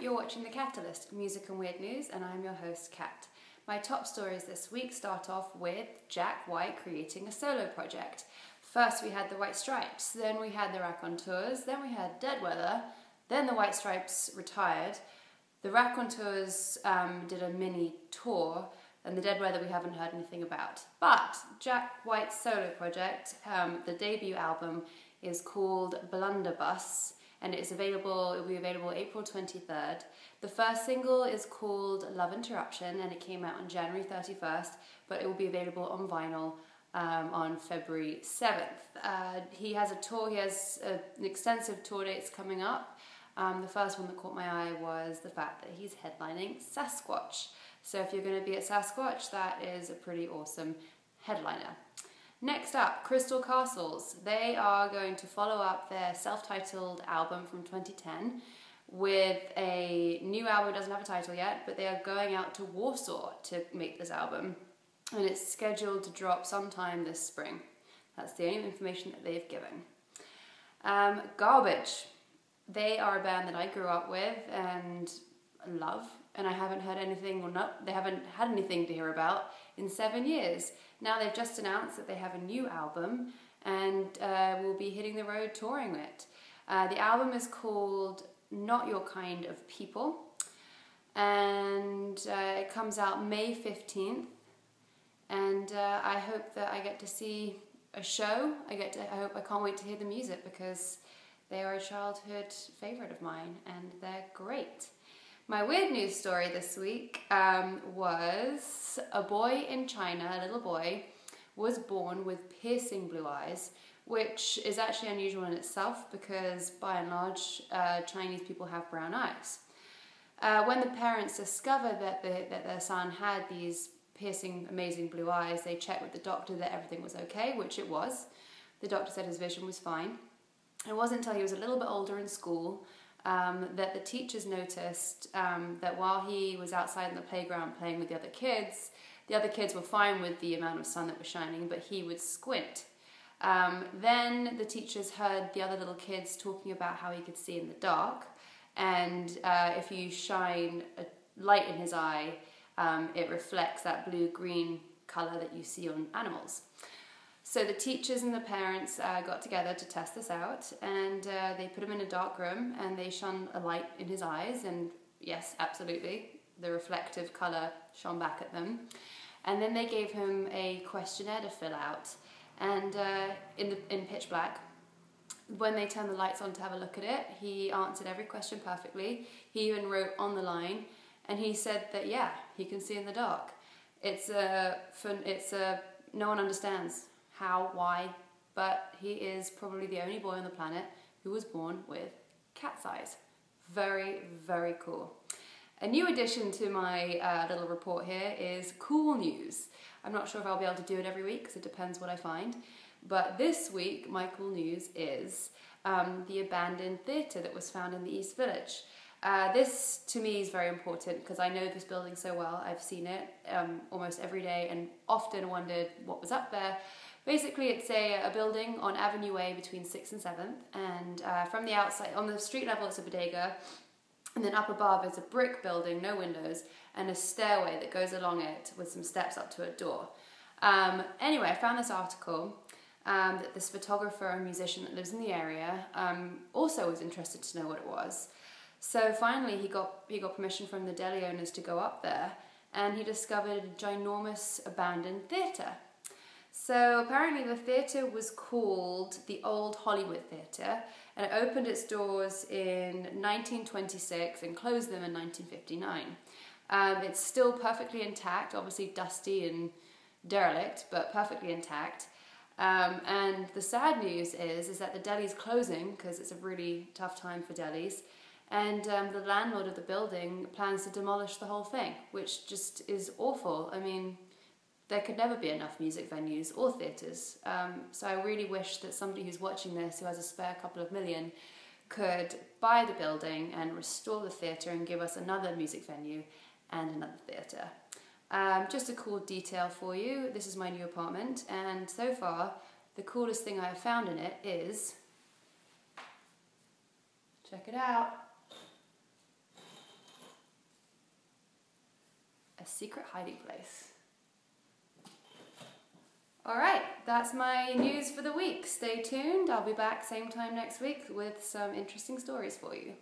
you're watching The Catalyst, music and weird news, and I'm your host, Kat. My top stories this week start off with Jack White creating a solo project. First we had the White Stripes, then we had the Raconteurs, then we had Dead Weather, then the White Stripes retired. The Raconteurs did a mini tour, and the Dead Weather we haven't heard anything about. But Jack White's solo project, the debut album, is called Blunderbuss, and it will be available April 23rd. The first single is called Love Interruption, and it came out on January 31st, but it will be available on vinyl on February 7th. He has a tour, he has an extensive tour dates coming up. The first one that caught my eye was the fact that he's headlining Sasquatch. So if you're going to be at Sasquatch, that is a pretty awesome headliner. Next up, Crystal Castles. They are going to follow up their self-titled album from 2010 with a new album. It doesn't have a title yet, but they are going out to Warsaw to make this album, and it's scheduled to drop sometime this spring. That's the only information that they've given. Garbage. They are a band that I grew up with and love, and I haven't heard anything, they haven't had anything to hear about in 7 years. Now they've just announced that they have a new album and will be hitting the road touring it. The album is called Not Your Kind of People, and it comes out May 15th, and I hope that I get to see a show. I can't wait to hear the music because they are a childhood favourite of mine and they're great. My weird news story this week was a boy in China, a little boy, was born with piercing blue eyes, which is actually unusual in itself because by and large Chinese people have brown eyes. When the parents discovered that their son had these piercing, amazing blue eyes, they checked with the doctor that everything was okay, which it was. The doctor said his vision was fine. It wasn't until he was a little bit older in school that the teachers noticed that while he was outside in the playground playing with the other kids were fine with the amount of sun that was shining, but he would squint. Then the teachers heard the other little kids talking about how he could see in the dark, and if you shine a light in his eye, it reflects that blue-green colour that you see on animals. So the teachers and the parents got together to test this out, and they put him in a dark room and they shone a light in his eyes, and yes, absolutely, the reflective colour shone back at them. And then they gave him a questionnaire to fill out, and in pitch black. When they turned the lights on to have a look at it, he answered every question perfectly. He even wrote on the line, and he said that yeah, he can see in the dark. No one understands how, why, but he is probably the only boy on the planet who was born with cat's eyes. Very, very cool. A new addition to my little report here is cool news. I'm not sure if I'll be able to do it every week because it depends what I find, but this week my cool news is the abandoned theatre that was found in the East Village. This to me is very important because I know this building so well. I've seen it almost every day and often wondered what was up there. Basically, it's a building on Avenue A between 6th and 7th, and from the outside, on the street level, it's a bodega, and then up above is a brick building, no windows, and a stairway that goes along it with some steps up to a door. Anyway, I found this article that this photographer and musician that lives in the area also was interested to know what it was. So finally, he got permission from the deli owners to go up there, and he discovered a ginormous abandoned theatre. So apparently the theatre was called the Old Hollywood Theatre, and it opened its doors in 1926 and closed them in 1959. It's still perfectly intact, obviously dusty and derelict, but perfectly intact. And the sad news is that the deli's closing because it's a really tough time for delis, and the landlord of the building plans to demolish the whole thing, which just is awful. I mean, there could never be enough music venues or theatres. So I really wish that somebody who's watching this, who has a spare couple of million, could buy the building and restore the theatre and give us another music venue and another theatre. Just a cool detail for you. This is my new apartment, and so far the coolest thing I have found in it is, check it out, a secret hiding place. All right, that's my news for the week. Stay tuned. I'll be back same time next week with some interesting stories for you.